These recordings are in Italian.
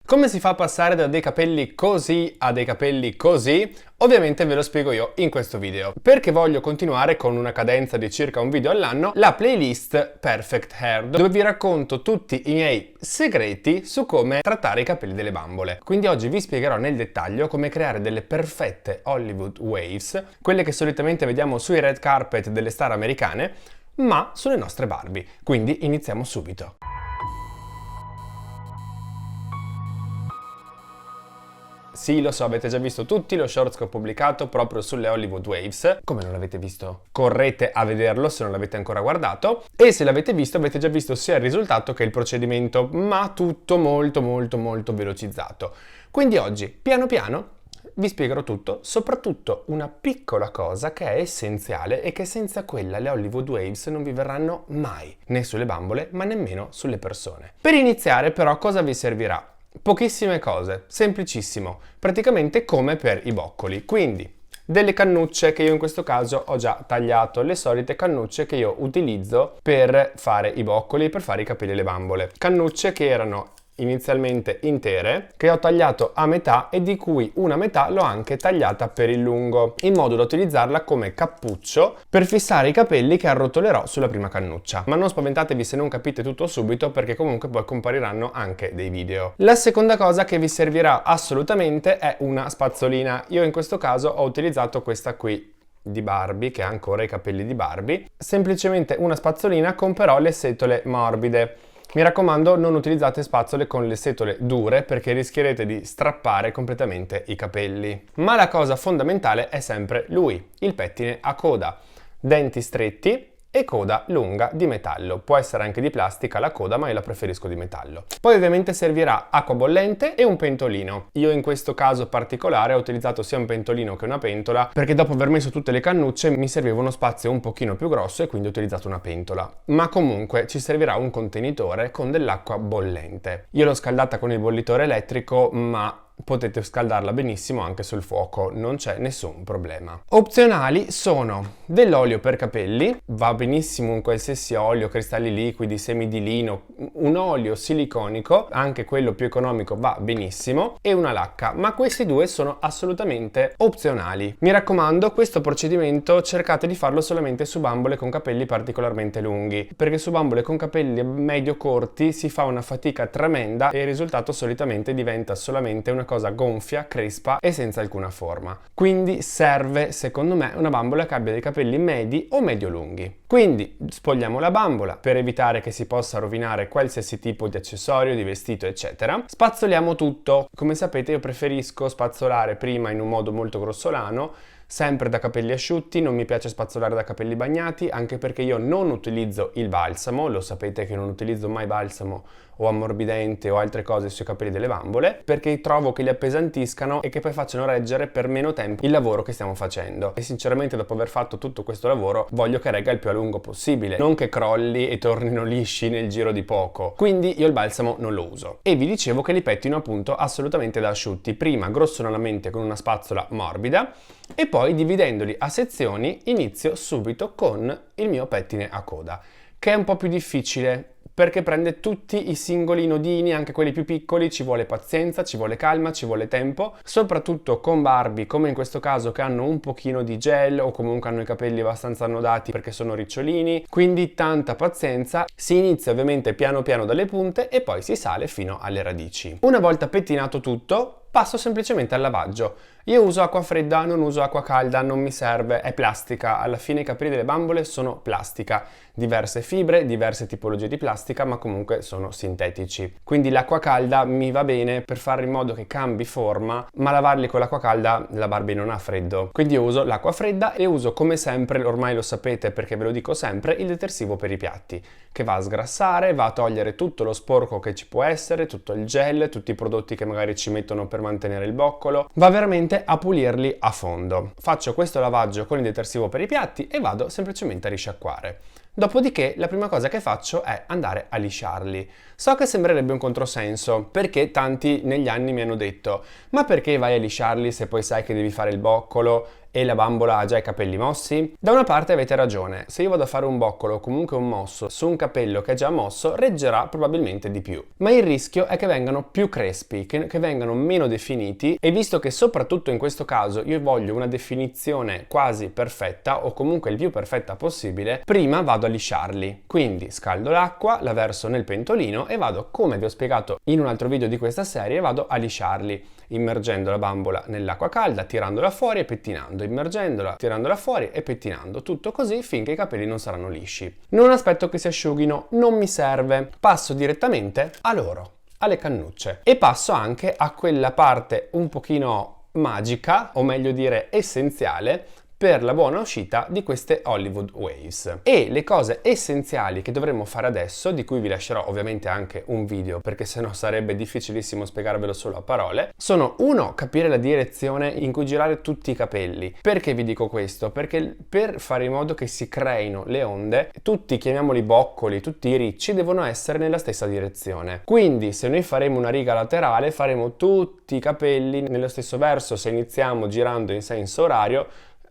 Come si fa a passare da dei capelli così a dei capelli così? Ovviamente ve lo spiego io in questo video. Perché voglio continuare con una cadenza di circa un video all'anno, la playlist Perfect Hair, dove vi racconto tutti i miei segreti su come trattare i capelli delle bambole. Quindi oggi vi spiegherò nel dettaglio come creare delle perfette Hollywood waves, quelle che solitamente vediamo sui red carpet delle star americane, ma sulle nostre Barbie. Quindi iniziamo subito. Sì, lo so, avete già visto tutti lo shorts che ho pubblicato proprio sulle Hollywood Waves. Come non l'avete visto? Correte a vederlo se non l'avete ancora guardato. E se l'avete visto, avete già visto sia il risultato che il procedimento, ma tutto molto velocizzato. Quindi oggi, piano piano, vi spiegherò tutto, soprattutto una piccola cosa che è essenziale e che senza quella le Hollywood Waves non vi verranno mai, né sulle bambole, ma nemmeno sulle persone. Per iniziare, però, cosa vi servirà? Pochissime cose, semplicissimo, praticamente come per i boccoli. Quindi delle cannucce che io in questo caso ho già tagliato, le solite cannucce che io utilizzo per fare i boccoli, per fare i capelli alle bambole. Cannucce che erano inizialmente intere, che ho tagliato a metà e di cui una metà l'ho anche tagliata per il lungo, in modo da utilizzarla come cappuccio per fissare i capelli che arrotolerò sulla prima cannuccia. Ma non spaventatevi se non capite tutto subito, perché comunque poi compariranno anche dei video. La seconda cosa che vi servirà assolutamente è una spazzolina. Io in questo caso ho utilizzato questa qui di Barbie, che ha ancora i capelli di Barbie. Semplicemente una spazzolina con però le setole morbide. Mi raccomando, non utilizzate spazzole con le setole dure perché rischierete di strappare completamente i capelli. Ma la cosa fondamentale è sempre lui, il pettine a coda. Denti stretti e coda lunga di metallo. Può essere anche di plastica la coda, ma io la preferisco di metallo. Poi ovviamente servirà acqua bollente e un pentolino. Io in questo caso particolare ho utilizzato sia un pentolino che una pentola, perché dopo aver messo tutte le cannucce mi serviva uno spazio un pochino più grosso e quindi ho utilizzato una pentola. Ma comunque ci servirà un contenitore con dell'acqua bollente. Io l'ho scaldata con il bollitore elettrico, ma potete scaldarla benissimo anche sul fuoco, non c'è nessun problema. Opzionali sono dell'olio per capelli, va benissimo un qualsiasi olio, cristalli liquidi, semi di lino, un olio siliconico, anche quello più economico va benissimo, e una lacca, ma questi due sono assolutamente opzionali. Mi raccomando, questo procedimento cercate di farlo solamente su bambole con capelli particolarmente lunghi, perché su bambole con capelli medio corti si fa una fatica tremenda e il risultato solitamente diventa solamente una cosa gonfia, crespa e senza alcuna forma. Quindi serve, secondo me, una bambola che abbia dei capelli medi o medio lunghi. Quindi spogliamo la bambola per evitare che si possa rovinare qualsiasi tipo di accessorio, di vestito, eccetera. Spazzoliamo tutto. Come sapete, io preferisco spazzolare prima in un modo molto grossolano, sempre da capelli asciutti, non mi piace spazzolare da capelli bagnati, anche perché io non utilizzo il balsamo, lo sapete che non utilizzo mai balsamo o ammorbidente o altre cose sui capelli delle bambole, perché trovo che li appesantiscano e che poi facciano reggere per meno tempo il lavoro che stiamo facendo. E sinceramente, dopo aver fatto tutto questo lavoro, voglio che regga il più a lungo possibile, non che crolli e tornino lisci nel giro di poco. Quindi io il balsamo non lo uso. E vi dicevo che li pettino appunto assolutamente da asciutti, prima grossolanamente con una spazzola morbida e poi dividendoli a sezioni inizio subito con il mio pettine a coda, che è un po' più difficile perché prende tutti i singoli nodini, anche quelli più piccoli, ci vuole pazienza, ci vuole calma, ci vuole tempo, soprattutto con Barbie, come in questo caso, che hanno un pochino di gel o comunque hanno i capelli abbastanza annodati perché sono ricciolini, quindi tanta pazienza. Si inizia ovviamente piano piano dalle punte e poi si sale fino alle radici. Una volta pettinato tutto, passo semplicemente al lavaggio. Io uso acqua fredda, non uso acqua calda, non mi serve, è plastica. Alla fine i capelli delle bambole sono plastica. Diverse fibre, diverse tipologie di plastica, ma comunque sono sintetici. Quindi l'acqua calda mi va bene per fare in modo che cambi forma, ma lavarli con l'acqua calda la Barbie non ha freddo. Quindi io uso l'acqua fredda e uso come sempre, ormai lo sapete perché ve lo dico sempre, il detersivo per i piatti, che va a sgrassare, va a togliere tutto lo sporco che ci può essere, tutto il gel, tutti i prodotti che magari ci mettono per mantenere il boccolo, va veramente a pulirli a fondo. Faccio questo lavaggio con il detersivo per i piatti e vado semplicemente a risciacquare. Dopodiché la prima cosa che faccio è andare a lisciarli. So che sembrerebbe un controsenso, perché tanti negli anni mi hanno detto: ma perché vai a lisciarli se poi sai che devi fare il boccolo e la bambola ha già i capelli mossi? Da una parte avete ragione, se io vado a fare un boccolo o comunque un mosso su un capello che è già mosso, reggerà probabilmente di più. Ma il rischio è che vengano più crespi, che vengano meno definiti, e visto che soprattutto in questo caso io voglio una definizione quasi perfetta o comunque il più perfetta possibile, prima vado a lisciarli. Quindi scaldo l'acqua, la verso nel pentolino e vado, come vi ho spiegato in un altro video di questa serie, vado a lisciarli, immergendo la bambola nell'acqua calda, tirandola fuori e pettinando, immergendola, tirandola fuori e pettinando, tutto così finché i capelli non saranno lisci. Non aspetto che si asciughino, non mi serve, passo direttamente a loro, alle cannucce, e passo anche a quella parte un pochino magica, o meglio dire essenziale, per la buona uscita di queste Hollywood Waves. E le cose essenziali che dovremmo fare adesso, di cui vi lascerò ovviamente anche un video perché sennò sarebbe difficilissimo spiegarvelo solo a parole, sono: uno, capire la direzione in cui girare tutti i capelli. Perché vi dico questo? Perché per fare in modo che si creino le onde, tutti, chiamiamoli boccoli, tutti i ricci devono essere nella stessa direzione. Quindi se noi faremo una riga laterale, faremo tutti i capelli nello stesso verso. Se iniziamo girando in senso orario,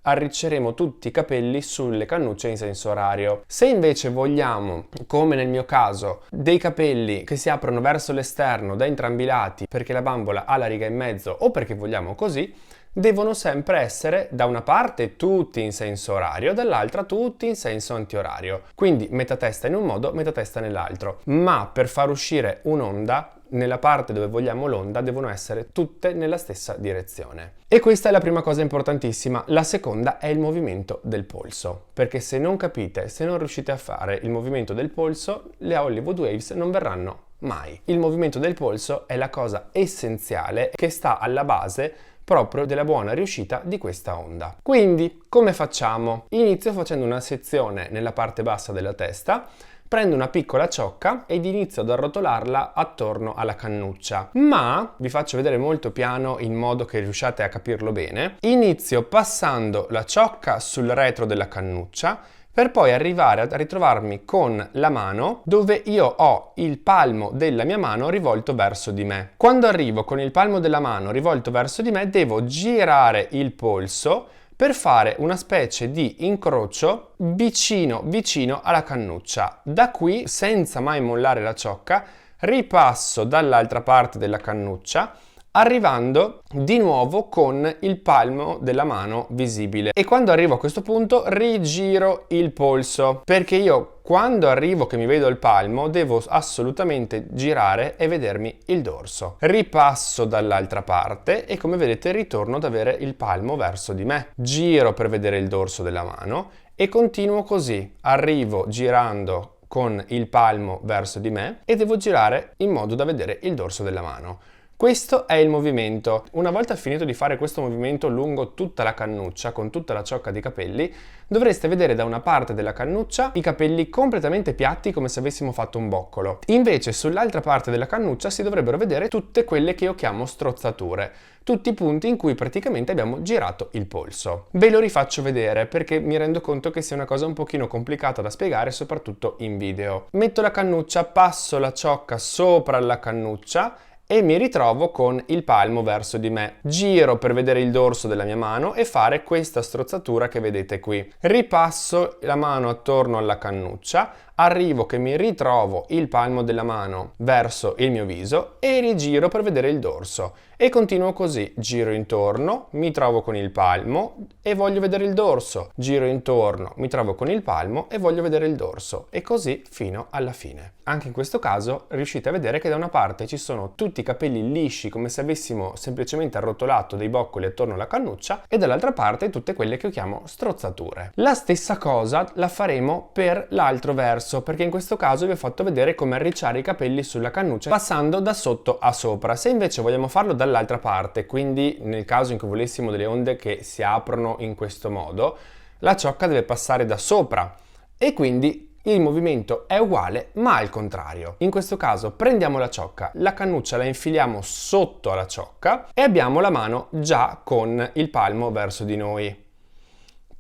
arricceremo tutti i capelli sulle cannucce in senso orario. Se invece vogliamo, come nel mio caso, dei capelli che si aprono verso l'esterno da entrambi i lati perché la bambola ha la riga in mezzo o perché vogliamo così, devono sempre essere da una parte tutti in senso orario, dall'altra tutti in senso antiorario. Quindi metà testa in un modo, metà testa nell'altro. Ma per far uscire un'onda, nella parte dove vogliamo l'onda devono essere tutte nella stessa direzione. E questa è la prima cosa importantissima. La seconda è il movimento del polso, perché se non capite, se non riuscite a fare il movimento del polso, le Hollywood Waves non verranno mai. Il movimento del polso è la cosa essenziale che sta alla base proprio della buona riuscita di questa onda. Quindi, come facciamo? Inizio facendo una sezione nella parte bassa della testa, prendo una piccola ciocca ed inizio ad arrotolarla attorno alla cannuccia, ma vi faccio vedere molto piano in modo che riusciate a capirlo bene. Inizio passando la ciocca sul retro della cannuccia per poi arrivare a ritrovarmi con la mano dove io ho il palmo della mia mano rivolto verso di me. Quando arrivo con il palmo della mano rivolto verso di me, devo girare il polso per fare una specie di incrocio vicino alla cannuccia. Da qui, senza mai mollare la ciocca, ripasso dall'altra parte della cannuccia, arrivando di nuovo con il palmo della mano visibile. E quando arrivo a questo punto rigiro il polso, perché io quando arrivo che mi vedo il palmo devo assolutamente girare e vedermi il dorso. Ripasso dall'altra parte e come vedete ritorno ad avere il palmo verso di me. Giro per vedere il dorso della mano e continuo così. Arrivo girando con il palmo verso di me e devo girare in modo da vedere il dorso della mano. Questo è il movimento. Una volta finito di fare questo movimento lungo tutta la cannuccia, con tutta la ciocca di capelli, dovreste vedere da una parte della cannuccia i capelli completamente piatti come se avessimo fatto un boccolo. Invece sull'altra parte della cannuccia si dovrebbero vedere tutte quelle che io chiamo strozzature, tutti i punti in cui praticamente abbiamo girato il polso. Ve lo rifaccio vedere perché mi rendo conto che sia una cosa un pochino complicata da spiegare, soprattutto in video. Metto la cannuccia, passo la ciocca sopra la cannuccia e mi ritrovo con il palmo verso di me. Giro per vedere il dorso della mia mano e fare questa strozzatura che vedete qui. Ripasso la mano attorno alla cannuccia, arrivo che mi ritrovo il palmo della mano verso il mio viso e rigiro per vedere il dorso. E continuo così, giro intorno, mi trovo con il palmo e voglio vedere il dorso. Giro intorno, mi trovo con il palmo e voglio vedere il dorso. E così fino alla fine. Anche in questo caso riuscite a vedere che da una parte ci sono tutti i capelli lisci come se avessimo semplicemente arrotolato dei boccoli attorno alla cannuccia e dall'altra parte tutte quelle che io chiamo strozzature. La stessa cosa la faremo per l'altro verso, perché in questo caso vi ho fatto vedere come arricciare i capelli sulla cannuccia passando da sotto a sopra. Se invece vogliamo farlo dall'altra parte, quindi nel caso in cui volessimo delle onde che si aprono in questo modo, la ciocca deve passare da sopra e quindi il movimento è uguale ma al contrario. In questo caso prendiamo la ciocca, la cannuccia la infiliamo sotto alla ciocca e abbiamo la mano già con il palmo verso di noi.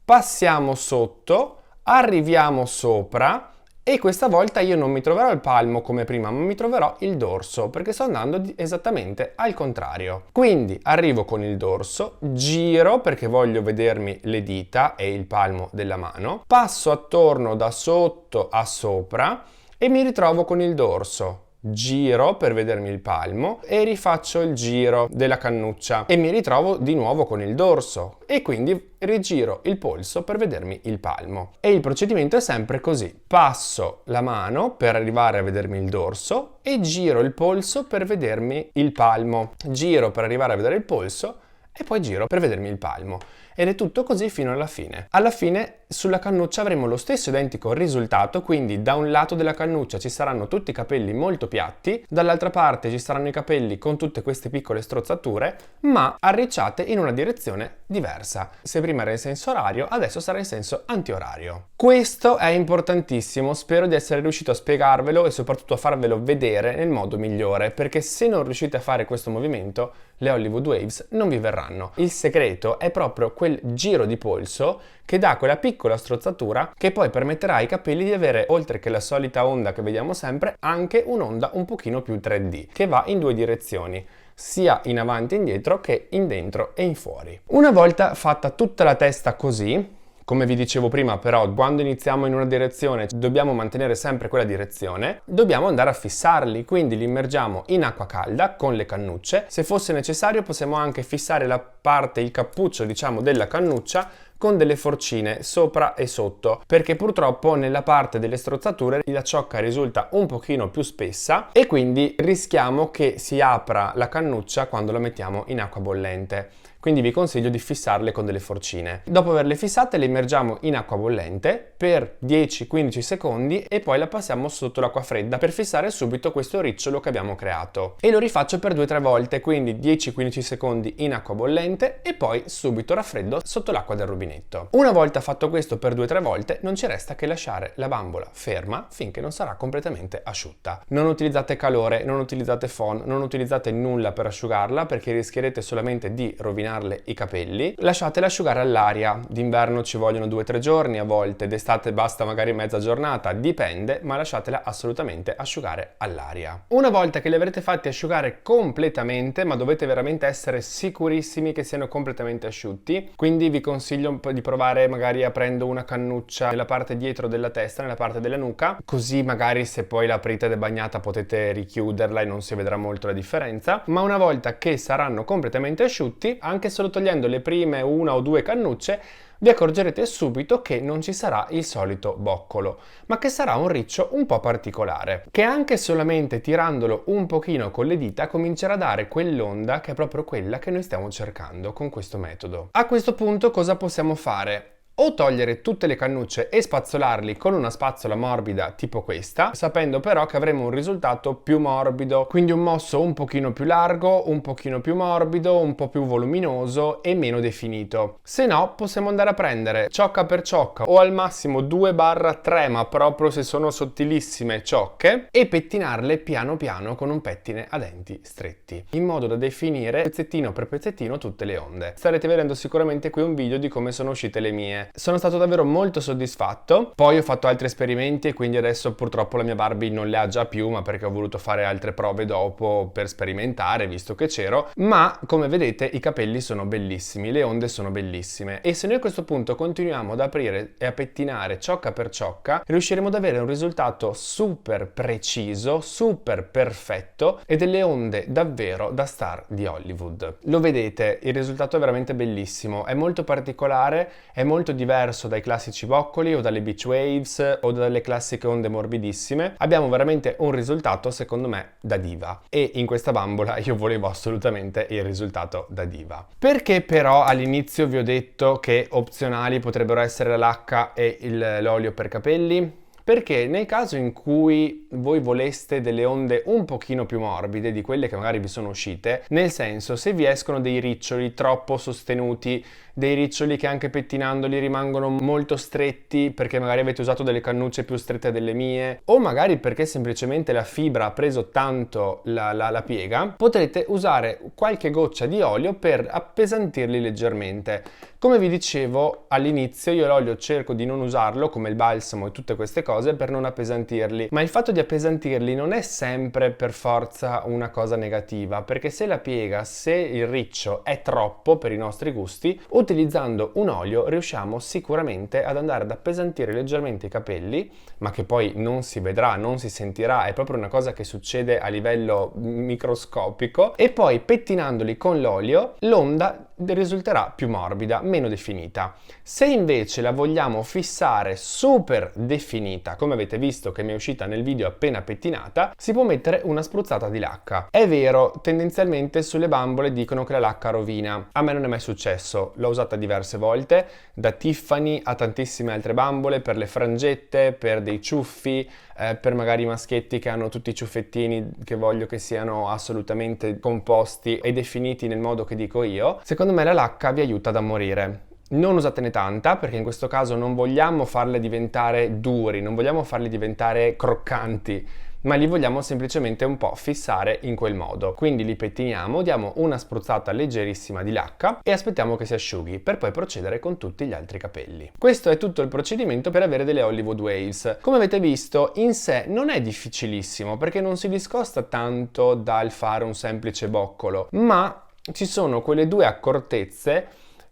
Passiamo sotto, arriviamo sopra E questa volta io non mi troverò il palmo come prima, ma mi troverò il dorso, perché sto andando esattamente al contrario. Quindi arrivo con il dorso, giro perché voglio vedermi le dita e il palmo della mano, passo attorno da sotto a sopra e mi ritrovo con il dorso. Giro per vedermi il palmo e rifaccio il giro della cannuccia e mi ritrovo di nuovo con il dorso e quindi rigiro il polso per vedermi il palmo. E il procedimento è sempre così: passo la mano per arrivare a vedermi il dorso e giro il polso per vedermi il palmo, giro per arrivare a vedere il polso e poi giro per vedermi il palmo. Ed è tutto così fino alla fine. Alla fine sulla cannuccia avremo lo stesso identico risultato, quindi da un lato della cannuccia ci saranno tutti i capelli molto piatti, dall'altra parte ci saranno i capelli con tutte queste piccole strozzature, ma arricciate in una direzione diversa. Se prima era in senso orario, adesso sarà in senso antiorario. Questo è importantissimo, spero di essere riuscito a spiegarvelo e soprattutto a farvelo vedere nel modo migliore, perché se non riuscite a fare questo movimento, le Hollywood Waves non vi verranno. Il segreto è proprio quel giro di polso che dà quella piccola strozzatura che poi permetterà ai capelli di avere, oltre che la solita onda che vediamo sempre, anche un'onda un pochino più 3D, che va in due direzioni, sia in avanti e indietro che in dentro e in fuori. Una volta fatta tutta la testa così, come vi dicevo prima, però, quando iniziamo in una direzione dobbiamo mantenere sempre quella direzione, dobbiamo andare a fissarli, quindi li immergiamo in acqua calda con le cannucce. Se fosse necessario possiamo anche fissare la parte, il cappuccio, diciamo, della cannuccia con delle forcine sopra e sotto, perché purtroppo nella parte delle strozzature la ciocca risulta un pochino più spessa e quindi rischiamo che si apra la cannuccia quando la mettiamo in acqua bollente. Quindi vi consiglio di fissarle con delle forcine. Dopo averle fissate le immergiamo in acqua bollente per 10-15 secondi e poi la passiamo sotto l'acqua fredda per fissare subito questo ricciolo che abbiamo creato. E lo rifaccio per 2-3 volte, quindi 10-15 secondi in acqua bollente e poi subito raffreddo sotto l'acqua del rubinetto. Una volta fatto questo per 2-3 volte non ci resta che lasciare la bambola ferma finché non sarà completamente asciutta. Non utilizzate calore, non utilizzate phon, non utilizzate nulla per asciugarla perché rischierete solamente di rovinare i capelli. Lasciatela asciugare all'aria. D'inverno ci vogliono 2-3 giorni a volte, d'estate basta magari mezza giornata, dipende, ma lasciatela assolutamente asciugare all'aria. Una volta che li avrete fatti asciugare completamente, ma dovete veramente essere sicurissimi che siano completamente asciutti, quindi vi consiglio di provare magari aprendo una cannuccia nella parte dietro della testa, nella parte della nuca, così magari se poi la aprite ed è bagnata potete richiuderla e non si vedrà molto la differenza. Ma una volta che saranno completamente asciutti, anche solo togliendo le prime 1 o 2 cannucce, vi accorgerete subito che non ci sarà il solito boccolo, ma che sarà un riccio un po' particolare, che anche solamente tirandolo un pochino con le dita comincerà a dare quell'onda che è proprio quella che noi stiamo cercando con questo metodo. A questo punto cosa possiamo fare? O togliere tutte le cannucce e spazzolarli con una spazzola morbida tipo questa, sapendo però che avremo un risultato più morbido, quindi un mosso un pochino più largo, un pochino più morbido, un po' più voluminoso e meno definito. Se no possiamo andare a prendere ciocca per ciocca o al massimo 2-3, ma proprio se sono sottilissime ciocche, e pettinarle piano piano con un pettine a denti stretti, in modo da definire pezzettino per pezzettino tutte le onde. Starete vedendo sicuramente qui un video di come sono uscite le mie. Sono stato davvero molto soddisfatto. Poi ho fatto altri esperimenti e quindi adesso purtroppo la mia Barbie non le ha già più, ma perché ho voluto fare altre prove dopo per sperimentare, visto che c'ero. Ma come vedete i capelli sono bellissimi, le onde sono bellissime, e se noi a questo punto continuiamo ad aprire e a pettinare ciocca per ciocca, riusciremo ad avere un risultato super preciso, super perfetto e delle onde davvero da star di Hollywood. Lo vedete, il risultato è veramente bellissimo, è molto particolare, è molto diverso dai classici boccoli o dalle beach waves o dalle classiche onde morbidissime. Abbiamo veramente un risultato secondo me da diva, e in questa bambola io volevo assolutamente il risultato da diva. Perché però all'inizio vi ho detto che opzionali potrebbero essere la lacca e l'olio per capelli? Perché nel caso in cui voi voleste delle onde un pochino più morbide di quelle che magari vi sono uscite, nel senso, se vi escono dei riccioli troppo sostenuti, dei riccioli che anche pettinandoli rimangono molto stretti perché magari avete usato delle cannucce più strette delle mie, o magari perché semplicemente la fibra ha preso tanto la piega, potrete usare qualche goccia di olio per appesantirli leggermente. Come vi dicevo all'inizio, io l'olio cerco di non usarlo come il balsamo e tutte queste cose per non appesantirli, ma il fatto di appesantirli non è sempre per forza una cosa negativa, perché se la piega, se il riccio è troppo per i nostri gusti, utilizzando un olio riusciamo sicuramente ad andare ad appesantire leggermente i capelli, ma che poi non si vedrà, non si sentirà, è proprio una cosa che succede a livello microscopico, e poi pettinandoli con l'olio l'onda risulterà più morbida, meno definita. Se invece la vogliamo fissare super definita, come avete visto che mi è uscita nel video appena pettinata, si può mettere una spruzzata di lacca. È vero, tendenzialmente sulle bambole dicono che la lacca rovina. A me non è mai successo, l'ho usata diverse volte, da Tiffany a tantissime altre bambole, per le frangette, per dei ciuffi, per magari i maschietti che hanno tutti i ciuffettini che voglio che siano assolutamente composti e definiti nel modo che dico io. Secondo me la lacca vi aiuta da morire. Non usatene tanta, perché in questo caso non vogliamo farle diventare duri, non vogliamo farli diventare croccanti, ma li vogliamo semplicemente un po' fissare in quel modo. Quindi li pettiniamo, diamo una spruzzata leggerissima di lacca e aspettiamo che si asciughi per poi procedere con tutti gli altri capelli. Questo è tutto il procedimento per avere delle Hollywood Waves. Come avete visto, in sé non è difficilissimo perché non si discosta tanto dal fare un semplice boccolo, ma ci sono quelle due accortezze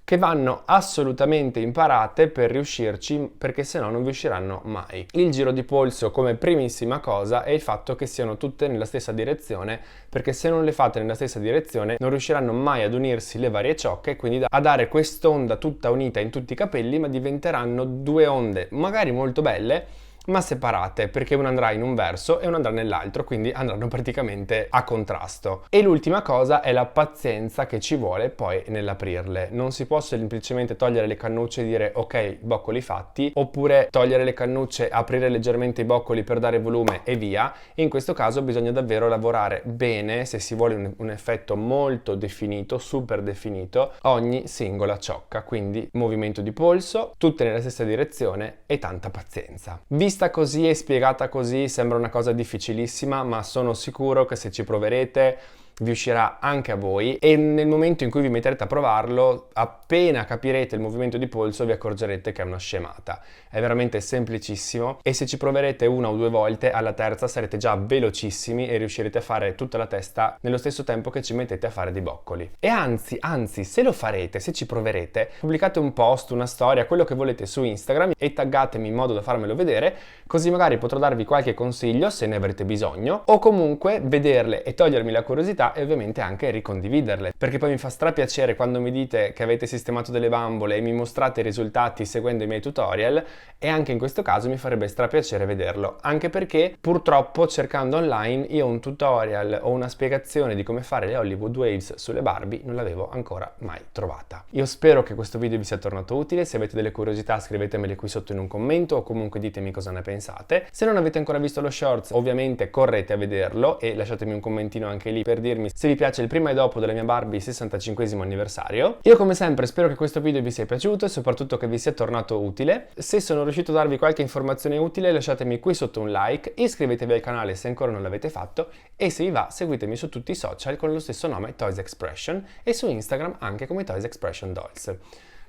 che vanno assolutamente imparate per riuscirci, perché se no non vi usciranno mai. Il giro di polso come primissima cosa e il fatto che siano tutte nella stessa direzione, perché se non le fate nella stessa direzione non riusciranno mai ad unirsi le varie ciocche, quindi a dare quest'onda tutta unita in tutti i capelli, ma diventeranno due onde magari molto belle, ma separate, perché una andrà in un verso e una andrà nell'altro, quindi andranno praticamente a contrasto. E l'ultima cosa è la pazienza che ci vuole poi nell'aprirle. Non si può semplicemente togliere le cannucce e dire ok, boccoli fatti, oppure togliere le cannucce, aprire leggermente i boccoli per dare volume e via. In questo caso bisogna davvero lavorare bene, se si vuole un effetto molto definito, super definito, ogni singola ciocca, quindi movimento di polso, tutte nella stessa direzione e tanta pazienza. Vista così e spiegata così sembra una cosa difficilissima, ma sono sicuro che se ci proverete vi uscirà anche a voi, e nel momento in cui vi metterete a provarlo, appena capirete il movimento di polso vi accorgerete che è una scemata. È veramente semplicissimo, e se ci proverete una o due volte, alla terza sarete già velocissimi e riuscirete a fare tutta la testa nello stesso tempo che ci mettete a fare dei boccoli. E anzi, se lo farete, se ci proverete, pubblicate un post, una storia, quello che volete su Instagram e taggatemi in modo da farmelo vedere, così magari potrò darvi qualche consiglio se ne avrete bisogno, o comunque vederle e togliermi la curiosità e ovviamente anche ricondividerle, perché poi mi fa strapiacere quando mi dite che avete sistemato delle bambole e mi mostrate i risultati seguendo i miei tutorial, e anche in questo caso mi farebbe strapiacere vederlo, anche perché purtroppo cercando online io un tutorial o una spiegazione di come fare le Hollywood Waves sulle Barbie non l'avevo ancora mai trovata. Io spero che questo video vi sia tornato utile. Se avete delle curiosità scrivetemele qui sotto in un commento, o comunque ditemi cosa ne pensate. Se non avete ancora visto lo shorts, ovviamente correte a vederlo e lasciatemi un commentino anche lì per dirmi se vi piace il prima e dopo della mia Barbie 65esimo anniversario. Io come sempre spero che questo video vi sia piaciuto e soprattutto che vi sia tornato utile. Se sono riuscito a darvi qualche informazione utile, lasciatemi qui sotto un like, iscrivetevi al canale se ancora non l'avete fatto, e se vi va seguitemi su tutti i social con lo stesso nome Toys Expression, e su Instagram anche come Toys Expression Dolls.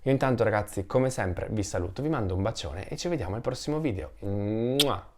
Io intanto ragazzi, come sempre vi saluto, vi mando un bacione e ci vediamo al prossimo video. Mua!